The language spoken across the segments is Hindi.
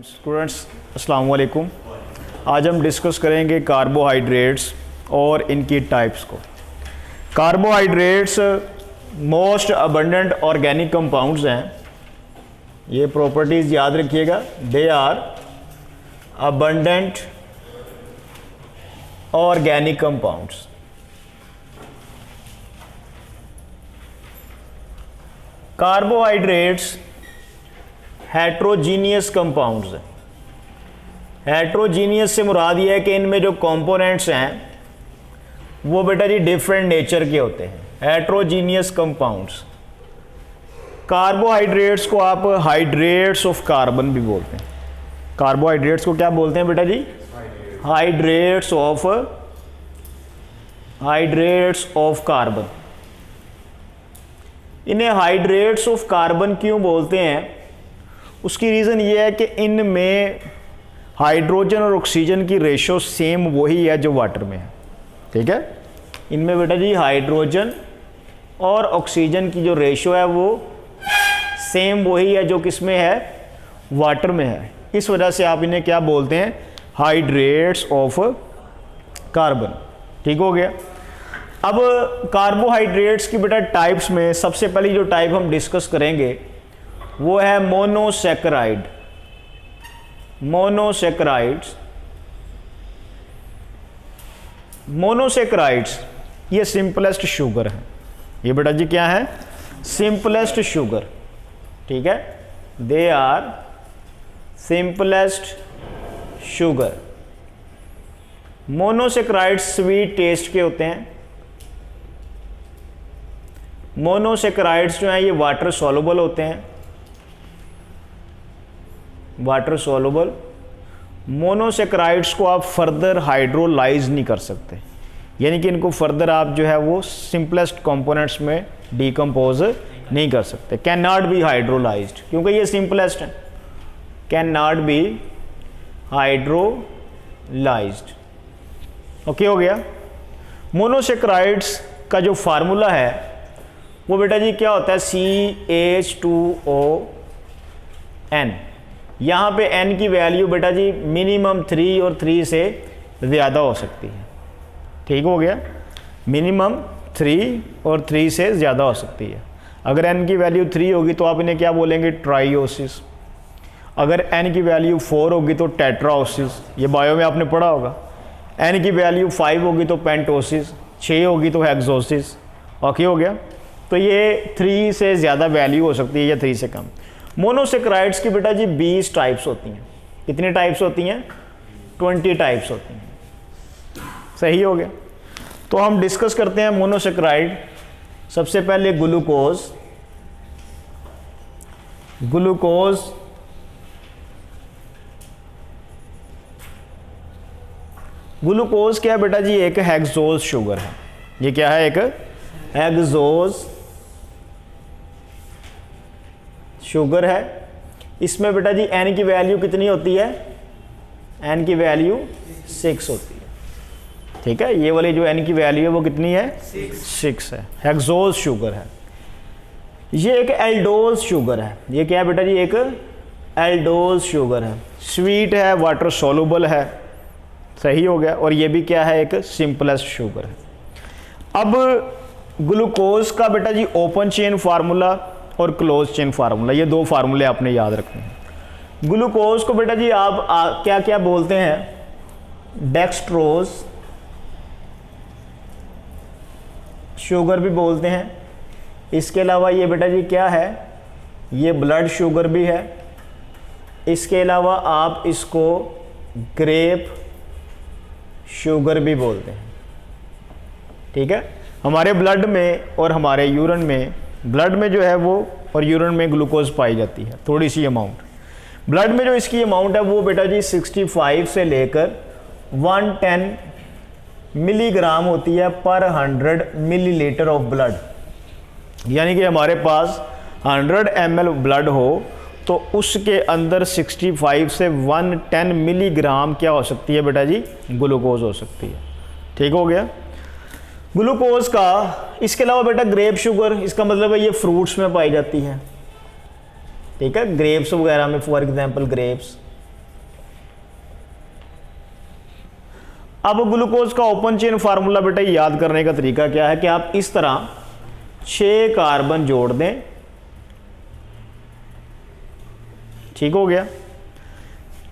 स्टूडेंट्स अस्सलाम वालेकुम। आज हम डिस्कस करेंगे कार्बोहाइड्रेट्स और इनकी टाइप्स को। Carbohydrates most abundant organic compounds हैं। ये प्रॉपर्टीज़ याद रखिएगा, they are abundant organic compounds. Carbohydrates heterogeneous compounds हैं। हेट्रोजीनियस से मुराद ये है कि इनमें जो कंपोनेंट्स हैं वो बेटा जी डिफरेंट नेचर के होते हैं। Heterogeneous compounds. कार्बोहाइड्रेट्स को आप हाइड्रेट्स ऑफ कार्बन भी बोलते हैं। कार्बोहाइड्रेट्स को क्या बोलते हैं बेटा जी? Hydrates of carbon. इन्हें हाइड्रेट्स ऑफ कार्बन क्यों बोलते हैं? उसकी रीज़न ये है कि इनमें हाइड्रोजन और ऑक्सीजन की रेशो सेम वही है जो वाटर में है। ठीक है, इनमें बेटा जी हाइड्रोजन और ऑक्सीजन की जो रेशो है वो सेम वही है जो किस में है? वाटर में है। इस वजह से आप इन्हें क्या बोलते हैं? Hydrates of carbon. ठीक हो गया। अब कार्बोहाइड्रेट्स की बेटा टाइप्स में सबसे पहली जो टाइप हम डिस्कस करेंगे वो है मोनोसैकेराइड। मोनोसैकेराइड्स ये सिंपलेस्ट शुगर है। ये बेटा जी क्या है? Simplest sugar. ठीक है, they are simplest sugar. Monosaccharides sweet taste के होते हैं। मोनोसैकेराइड्स जो हैं ये वाटर सॉल्युबल होते हैं। Water soluble. मोनोसैकेराइड्स को आप फर्दर हाइड्रोलाइज नहीं कर सकते, यानी कि इनको फर्दर आप जो है वो सिंपलेस्ट कंपोनेंट्स में डिकम्पोज नहीं कर सकते। कैन नॉट बी हाइड्रोलाइज्ड, क्योंकि ये सिंपलेस्ट है। Can not be hydrolysed. Okay हो गया। मोनोसैकेराइड्स का जो फार्मूला है वो बेटा जी क्या होता है? CH2ON। यहाँ पे N की वैल्यू बेटा जी मिनिमम 3 और 3 से ज़्यादा हो सकती है। ठीक हो गया, मिनिमम 3 और 3 से ज़्यादा हो सकती है। अगर N की वैल्यू 3 होगी तो आप इन्हें क्या बोलेंगे? ट्राइओसिस। अगर N की वैल्यू 4 होगी तो टेट्राओसिस, ये बायो में आपने पढ़ा होगा। N की वैल्यू 5 होगी तो पेंटोसिस, 6 होगी तो हेक्सोसिस। ओके हो गया। तो ये 3 से ज़्यादा वैल्यू हो सकती है या 3 से कम। मोनोसैकेराइड्स की बेटा जी 20 टाइप्स होती हैं। कितनी टाइप्स होती हैं? 20 टाइप्स होती हैं। सही हो गया। तो हम डिस्कस करते हैं मोनोसैकेराइड। सबसे पहले ग्लूकोज। ग्लूकोज क्या है बेटा जी? एक हेक्सोज शुगर है। ये क्या है? एक हेक्सोज शुगर है। इसमें बेटा जी N की वैल्यू कितनी होती है? N की वैल्यू 6 होती है। ठीक है, ये वाली जो N की वैल्यू है वो कितनी है? 6 है। हेक्सोज शुगर है। ये एक एल्डोज शुगर है। ये क्या है बेटा जी? एक एल्डोज शुगर है। स्वीट है, वाटर सॉल्युबल है। सही हो गया। और ये भी क्या है? एक सिंपलेस्ट शुगर है। अब ग्लूकोज का बेटा जी ओपन चेन फार्मूला और क्लोज चेन फार्मूला, ये दो फार्मूले आपने याद रखने हैं। ग्लूकोज को बेटा जी आप क्या क्या बोलते हैं? डेक्सट्रोज शुगर भी बोलते हैं। इसके अलावा ये बेटा जी क्या है? ये ब्लड शुगर भी है। इसके अलावा आप इसको ग्रेप शुगर भी बोलते हैं। ठीक है, हमारे ब्लड में और हमारे यूरिन में, ब्लड में जो है वो और यूरिन में ग्लूकोज पाई जाती है थोड़ी सी अमाउंट। ब्लड में जो इसकी अमाउंट है वो बेटा जी 65 से लेकर 110 मिलीग्राम होती है पर 100 मिलीलीटर ऑफ ब्लड। यानी कि हमारे पास 100 ml ब्लड हो तो उसके अंदर 65 से 110 मिलीग्राम क्या हो सकती है बेटा जी? ग्लूकोज हो सकती है। ठीक हो गया। ग्लूकोज का इसके अलावा बेटा ग्रेप शुगर, इसका मतलब है ये फ्रूट्स में पाई जाती है। ठीक है, ग्रेप्स वगैरह में, फॉर एग्जांपल ग्रेप्स, अब ग्लूकोज का ओपन चेन फार्मूला बेटा याद करने का तरीका क्या है कि आप इस तरह 6 कार्बन जोड़ दें, ठीक हो गया।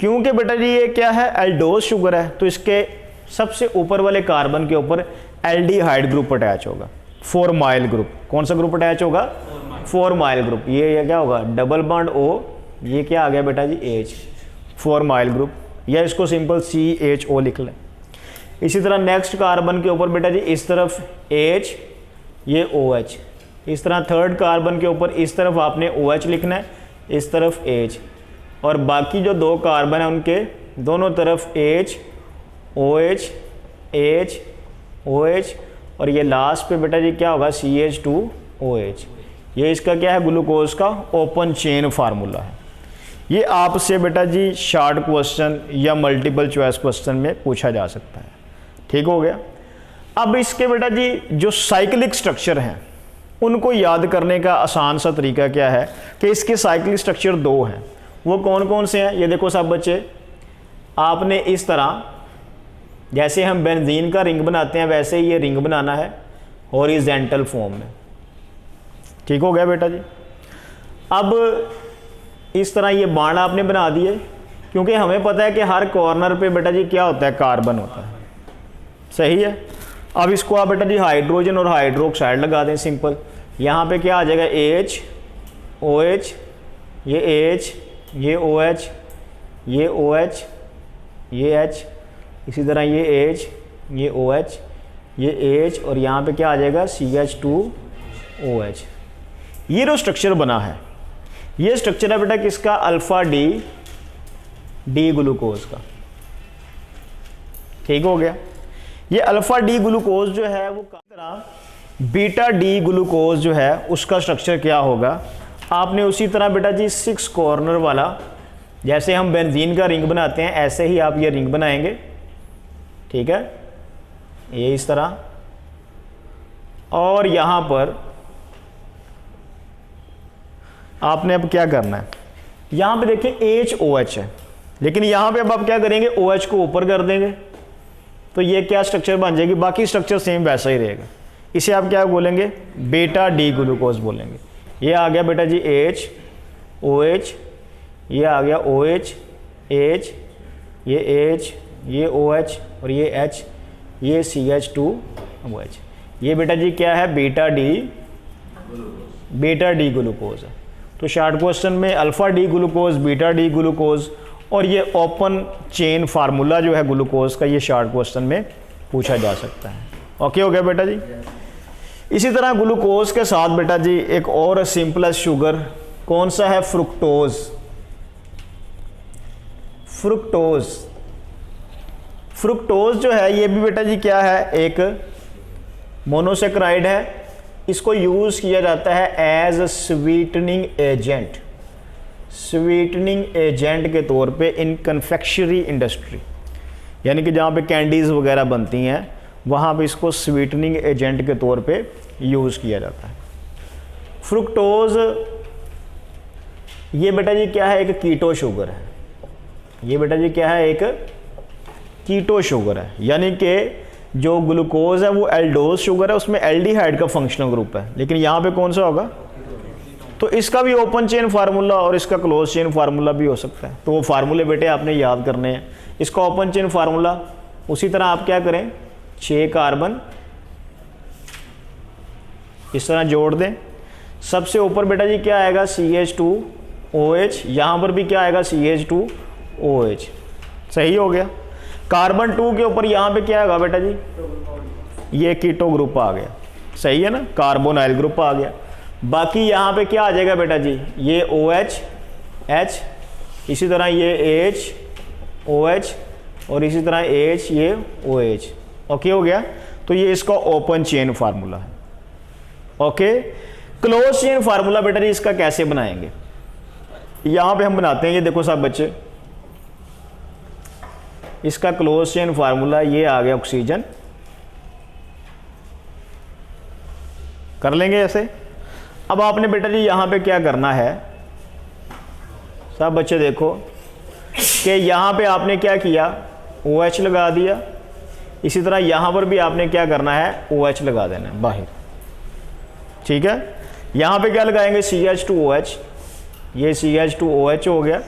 क्योंकि बेटा जी ये क्या है, एल्डोज शुगर है, तो इसके सबसे ऊपर वाले कार्बन के ऊपर एल्डिहाइड ग्रुप अटैच होगा, फॉर्माइल ग्रुप। कौन सा ग्रुप अटैच होगा, फॉर्माइल ग्रुप। ये क्या होगा, डबल बॉन्ड O, ये क्या आ गया बेटा जी H, फॉर्माइल ग्रुप, या इसको सिंपल CHO लिख लें। इसी तरह नेक्स्ट कार्बन के ऊपर बेटा जी इस तरफ H, ये OH। इस तरह थर्ड कार्बन के ऊपर इस तरफ आपने OH लिखना है, इस तरफ H, और बाकी जो 2 कार्बन है उनके दोनों तरफ H, OH, H, OH, और ये लास्ट पे बेटा जी क्या होगा, CH2OH। ये इसका क्या है, ग्लूकोज का ओपन चेन फार्मूला है। ये आपसे बेटा जी शॉर्ट क्वेश्चन या मल्टीपल चॉइस क्वेश्चन में पूछा जा सकता है, ठीक हो गया। अब इसके बेटा जी जो साइक्लिक स्ट्रक्चर हैं उनको याद करने का आसान सा तरीका क्या है कि इसके साइक्लिक स्ट्रक्चर 2 हैं। वो कौन कौन से हैं, ये देखो सब बच्चे, आपने इस तरह जैसे हम बेंजीन का रिंग बनाते हैं वैसे ही ये रिंग बनाना है हॉरिजॉन्टल फॉर्म में, ठीक हो गया बेटा जी। अब इस तरह ये बाण आपने बना दिए, क्योंकि हमें पता है कि हर कॉर्नर पे बेटा जी क्या होता है, कार्बन होता है, सही है। अब इसको आप बेटा जी हाइड्रोजन और हाइड्रोक्साइड लगा दें सिंपल। यहाँ पे क्या आ जाएगा, H, OH, ये H, ये OH, ये OH, ये H, इसी तरह ये H, ये OH, ये H, और यहाँ पे क्या आ जाएगा, CH2OH। ये जो स्ट्रक्चर बना है, ये स्ट्रक्चर है बेटा किसका, अल्फा डी ग्लूकोज का, ठीक हो गया। ये अल्फा डी ग्लूकोज जो है वो तरह बीटा डी ग्लूकोज जो है उसका स्ट्रक्चर क्या होगा, आपने उसी तरह बेटा जी 6 कॉर्नर वाला, जैसे हम बेंजीन का रिंग बनाते हैं ऐसे ही आप ये रिंग बनाएंगे, ठीक है, ये इस तरह। और यहां पर आपने अब क्या करना है, यहां पे देखिए HOH है, लेकिन यहां पे अब आप क्या करेंगे, OH को ऊपर कर देंगे, तो ये क्या स्ट्रक्चर बन जाएगी, बाकी स्ट्रक्चर सेम वैसा ही रहेगा। इसे आप क्या बोलेंगे, बीटा डी ग्लूकोज बोलेंगे। ये आ गया बेटा जी H, OH, ये आ गया OH, H, ये H, ये OH, और ये H, ये CH2OH। ये बेटा जी क्या है, बीटा डी ग्लूकोज है। तो शॉर्ट क्वेश्चन में alpha D glucose, beta D glucose और ये ओपन चेन फार्मूला जो है ग्लूकोज का, ये शॉर्ट क्वेश्चन में पूछा जा सकता है। ओके हो गया बेटा जी। इसी तरह ग्लूकोज के साथ बेटा जी एक और सिंपलेस्ट शुगर कौन सा है, फ्रुक्टोज। फ्रुक्टोज जो है ये भी बेटा जी क्या है, एक मोनोसेक्राइड है। इसको यूज़ किया जाता है एज स्वीटनिंग एजेंट के तौर पे इन कन्फेक्शनरी इंडस्ट्री, यानी कि जहाँ पे कैंडीज़ वगैरह बनती हैं वहाँ पे इसको स्वीटनिंग एजेंट के तौर पे यूज़ किया जाता है। फ्रुक्टोज ये बेटा जी क्या है, एक कीटो शुगर है। ये बेटा जी क्या है, एक कीटो शुगर है, यानी कि जो ग्लूकोज है वो एल्डोज शुगर है, उसमें एल्डिहाइड का फंक्शनल ग्रुप है, लेकिन यहाँ पे कौन सा होगा, तो इसका भी ओपन चेन फार्मूला और इसका क्लोज चेन फार्मूला भी हो सकता है। तो वो फार्मूले बेटे आपने याद करने हैं। इसका ओपन चेन फार्मूला उसी तरह आप क्या करें, 6 कार्बन इस तरह जोड़ दें। सबसे ऊपर बेटा जी क्या आएगा, CH2OH, यहाँ पर भी क्या आएगा, CH2OH। सही हो गया। कार्बन 2 के ऊपर यहाँ पे क्या आएगा बेटा जी, ये कीटो ग्रुप आ गया, सही है ना, कार्बोनाइल ग्रुप आ गया। बाकी यहाँ पे क्या आ जाएगा बेटा जी, ये OH, H, इसी तरह ये H, OH, और इसी तरह H, ये OH। ओके हो गया। तो ये इसका ओपन चेन फार्मूला है। ओके, क्लोज चेन फार्मूला बेटा जी इसका कैसे बनाएंगे, यहाँ पे हम बनाते हैं, ये देखो सब बच्चे, इसका क्लोज चेन फार्मूला ये आ गया, ऑक्सीजन। कर लेंगे ऐसे। अब आपने बेटा जी यहाँ पे क्या करना है, सब बच्चे देखो कि यहाँ पे आपने क्या किया, OH लगा दिया, इसी तरह यहाँ पर भी आपने क्या करना है, OH लगा देना है बाहर, ठीक है। यहाँ पे क्या लगाएंगे, CH2OH, ये CH2OH हो गया।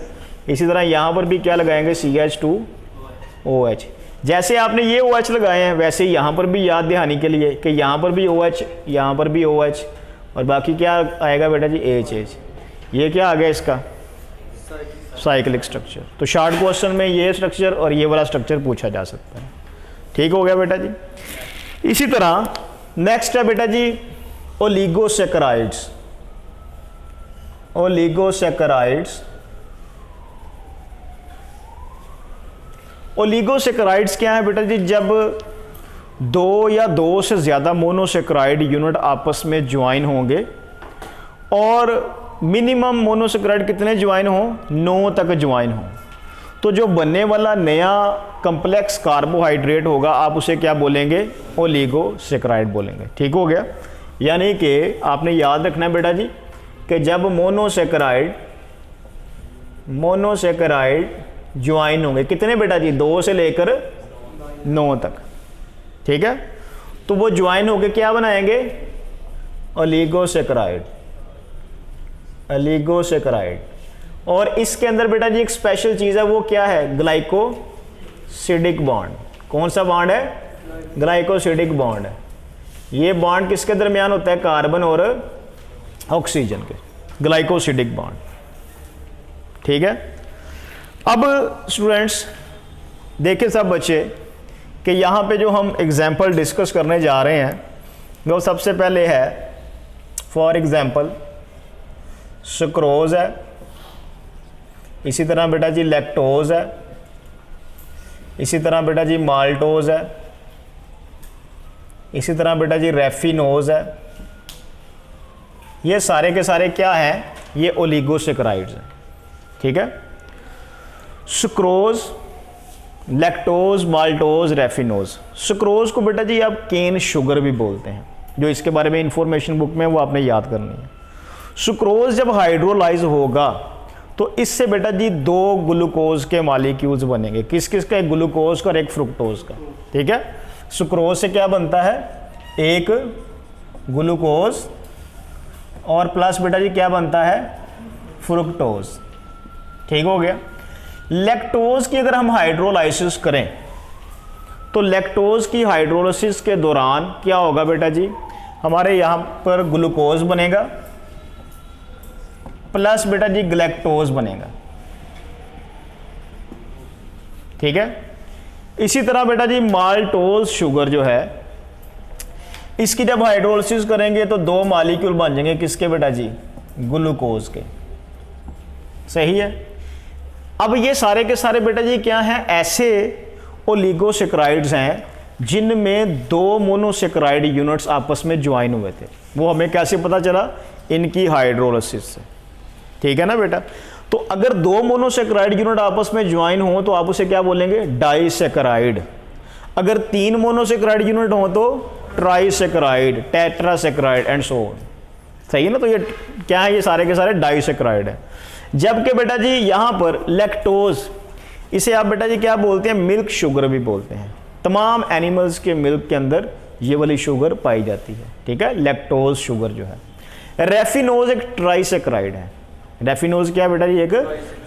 इसी तरह यहाँ पर भी क्या लगाएंगे, CH2OH। जैसे आपने ये OH लगाए हैं वैसे ही यहाँ पर भी याद दहानी के लिए कि यहाँ पर भी OH, यहाँ पर भी OH, और बाकी क्या आएगा बेटा जी, HH। ये क्या आ गया इसका, साइक्लिक स्ट्रक्चर। तो शॉर्ट क्वेश्चन में ये स्ट्रक्चर और ये वाला स्ट्रक्चर पूछा जा सकता है। ठीक हो गया बेटा जी। इसी तरह नेक्स्ट है बेटा जी ओलिगोसैकेराइड्स। ओलिगोसैकेराइड्स, ओलिगोसैकेराइड्स क्या है बेटा जी, जब दो या दो से ज़्यादा मोनोसैकेराइड यूनिट आपस में ज्वाइन होंगे, और मिनिमम मोनोसैकेराइड कितने ज्वाइन हो, 9 तक ज्वाइन हो, तो जो बनने वाला नया कम्प्लेक्स कार्बोहाइड्रेट होगा आप उसे क्या बोलेंगे, ओलिगोसैकेराइड बोलेंगे। ठीक हो गया। यानी कि आपने याद रखना है बेटा जी कि जब मोनोसैकेराइड ज्वाइन होंगे, कितने बेटा जी, 2 से लेकर 9 तक, ठीक है, तो वो ज्वाइन होके क्या बनाएंगे, ओलिगोसैकेराइड। ओलिगोसैकेराइड। और इसके अंदर बेटा जी एक स्पेशल चीज़ है, वो क्या है, ग्लाइकोसिडिक बॉन्ड। कौन सा बॉन्ड है, ग्लाइकोसिडिक बॉन्ड है। ये बॉन्ड किसके दरमियान होता है, कार्बन और ऑक्सीजन के, ग्लाइकोसिडिक बॉन्ड। ठीक है। अब स्टूडेंट्स देखें सब बच्चे कि यहाँ पे जो हम एग्जाम्पल डिस्कस करने जा रहे हैं वो सबसे पहले है, फॉर एग्जाम्पल सुक्रोज है, इसी तरह बेटा जी लैक्टोज है, इसी तरह बेटा जी माल्टोज है, इसी तरह बेटा जी रैफिनोज है। ये सारे के सारे क्या हैं, ये ओलिगोसैकेराइड्स हैं। ठीक है। Sucrose, lactose, maltose, raffinose. Sucrose को बेटा जी आप केन शुगर भी बोलते हैं, जो इसके बारे में इंफॉर्मेशन बुक में वो आपने याद करनी है। सुक्रोज जब हाइड्रोलाइज होगा तो इससे बेटा जी 2 ग्लूकोज के मॉलिक्यूल्स बनेंगे। किस किस का, एक ग्लूकोज का और एक फ्रुक्टोज का। ठीक है। सुक्रोज से क्या बनता है, एक ग्लूकोज और प्लस बेटा जी क्या बनता है, फ्रुक्टोज। ठीक हो गया। लैक्टोज की अगर हम हाइड्रोलाइसिस करें तो लैक्टोज की हाइड्रोलाइसिस के दौरान क्या होगा बेटा जी, हमारे यहाँ पर ग्लूकोज बनेगा प्लस बेटा जी ग्लैक्टोज बनेगा। ठीक है। इसी तरह बेटा जी माल्टोज शुगर जो है, इसकी जब हाइड्रोलाइसिस करेंगे तो 2 मॉलिक्यूल बन जाएंगे, किसके बेटा जी, ग्लूकोज के। सही है। अब ये सारे के सारे बेटा जी क्या हैं, ऐसे ओलिगोसैकेराइड्स हैं जिनमें 2 मोनोसैकेराइड यूनिट्स आपस में ज्वाइन हुए थे। वो हमें कैसे पता चला, इनकी हाइड्रोलाइसिस से। ठीक है ना बेटा। तो अगर 2 मोनोसैकेराइड यूनिट आपस में ज्वाइन हो तो आप उसे क्या बोलेंगे, डाइसैकेराइड। अगर 3 मोनोसैकेराइड यूनिट हो तो ट्राइसैकेराइड, टेट्रासैकेराइड एंड सो ऑन। सही है ना। तो ये क्या है, ये सारे के सारे डाइसैकेराइड है। जबकि बेटा जी यहाँ पर लैक्टोज, इसे आप बेटा जी क्या बोलते हैं, मिल्क शुगर भी बोलते हैं। तमाम एनिमल्स के मिल्क के अंदर ये वाली शुगर पाई जाती है। ठीक है, लैक्टोज शुगर जो है। रैफिनोज एक ट्राइसैकेराइड है। रैफिनोज क्या है बेटा जी, एक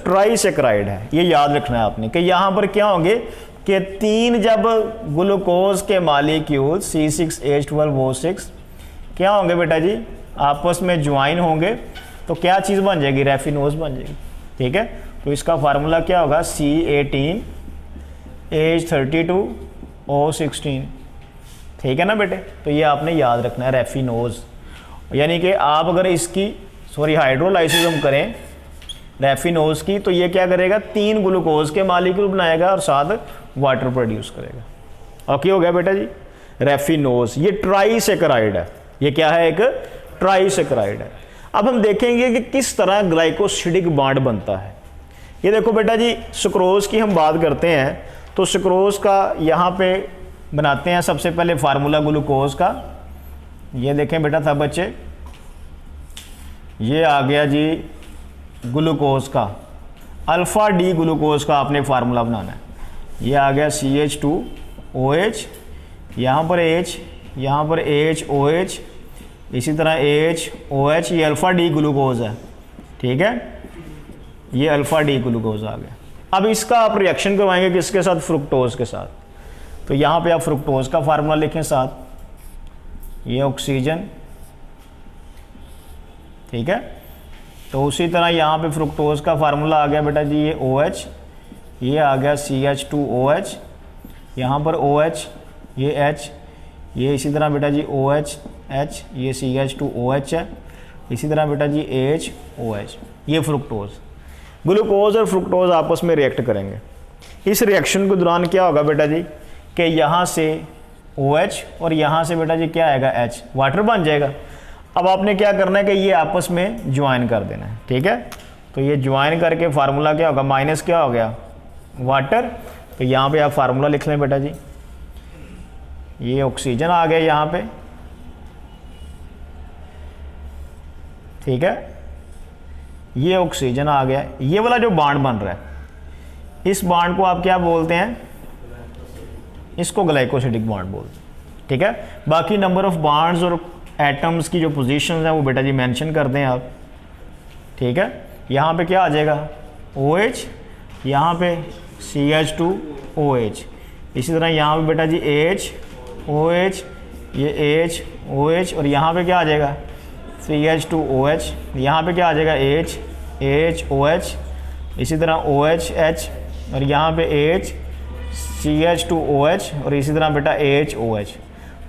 ट्राइसैकेराइड है। ये याद रखना है आपने कि यहाँ पर क्या होंगे कि 3 जब ग्लूकोज के मॉलिक्यूल C6H12O6 क्या होंगे बेटा जी, आपस में ज्वाइन होंगे तो क्या चीज़ बन जाएगी, रैफिनोज बन जाएगी। ठीक है। तो इसका फार्मूला क्या होगा, C18H32O16। ठीक है ना बेटे। तो ये आपने याद रखना है, रैफिनोज। यानी कि आप अगर इसकी हाइड्रोलाइसिस हम करें रैफिनोज की, तो ये क्या करेगा, 3 ग्लूकोज के मॉलिक्यूल बनाएगा और साथ वाटर प्रोड्यूस करेगा। ओके हो गया बेटा जी, रैफिनोज। ये ट्राइसैकेराइड है। ये क्या है, एक ट्राइसैकेराइड है। अब हम देखेंगे कि किस तरह ग्लाइकोसिडिक बॉन्ड बनता है। ये देखो बेटा जी, सुक्रोज की हम बात करते हैं तो सुक्रोज का यहाँ पे बनाते हैं सबसे पहले फार्मूला ग्लूकोज का। ये देखें बेटा सब बच्चे, ये आ गया जी ग्लूकोज का, अल्फ़ा डी ग्लूकोज का आपने फार्मूला बनाना है। ये आ गया CH2 OH, यहाँ पर H, यहाँ पर H OH, इसी तरह H OH, ये अल्फ़ा डी ग्लूकोज है, ठीक है, ये अल्फ़ा डी ग्लूकोज आ गया। अब इसका आप रिएक्शन करवाएंगे किसके साथ? फ्रुक्टोज के साथ। तो यहाँ पे आप फ्रुक्टोज का फार्मूला लिखें साथ, ये ऑक्सीजन, ठीक है। तो उसी तरह यहाँ पे फ्रुक्टोज का फार्मूला आ गया बेटा जी, ये OH, ये आ गया CH2OH, यहाँ पर OH, ये H, ये इसी तरह बेटा जी OH H, ये CH2OH है, इसी तरह बेटा जी HOH, ये फ्रुक्टोज। ग्लूकोज और फ्रुक्टोज आपस में रिएक्ट करेंगे। इस रिएक्शन के दौरान क्या होगा बेटा जी कि यहाँ से OH और यहाँ से बेटा जी क्या आएगा H, वाटर बन जाएगा। अब आपने क्या करना है कि ये आपस में ज्वाइन कर देना है, ठीक है। तो ये ज्वाइन करके फार्मूला क्या होगा, माइनस क्या हो गया, वाटर। तो यहाँ पे आप फार्मूला लिख लें बेटा जी, ये ऑक्सीजन आ गया यहाँ पे, ठीक है, ये ऑक्सीजन आ गया। ये वाला जो बॉन्ड बन रहा है, इस बॉन्ड को आप क्या बोलते हैं, इसको ग्लाइकोसिडिक बॉन्ड बोलते हैं, ठीक है। बाकी नंबर ऑफ बॉन्ड्स और एटम्स की जो पोजीशंस हैं वो बेटा जी मेंशन कर दें आप, ठीक है। यहाँ पे क्या आ जाएगा, OH, यहाँ पे CH2OH, इसी तरह यहाँ पे बेटा जी H OH, ये H OH, और यहाँ पे क्या आ जाएगा, CH2OH, यहाँ पे क्या आ जाएगा, H OH, इसी तरह OH H, और यहाँ पे H CH2OH, और इसी तरह बेटा HOH।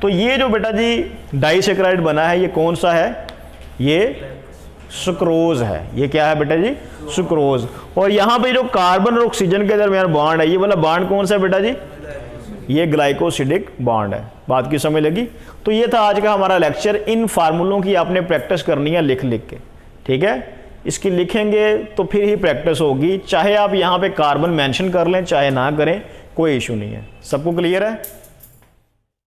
तो ये जो बेटा जी डाइसैकेराइड बना है, ये कौन सा है, ये सुक्रोज है। ये क्या है बेटा जी, सुक्रोज। और यहाँ पे जो कार्बन और ऑक्सीजन के दरमियान बॉन्ड है, ये वाला बॉन्ड कौन सा है बेटा जी, ये ग्लाइकोसिडिक बॉन्ड है। बात की समझ लगी? तो ये था आज का हमारा लेक्चर। इन फार्मूलों की आपने प्रैक्टिस करनी है लिख लिख के, ठीक है। इसकी लिखेंगे तो फिर ही प्रैक्टिस होगी, चाहे आप यहाँ पे कार्बन मेंशन कर लें चाहे ना करें, कोई इशू नहीं है। सबको क्लियर है?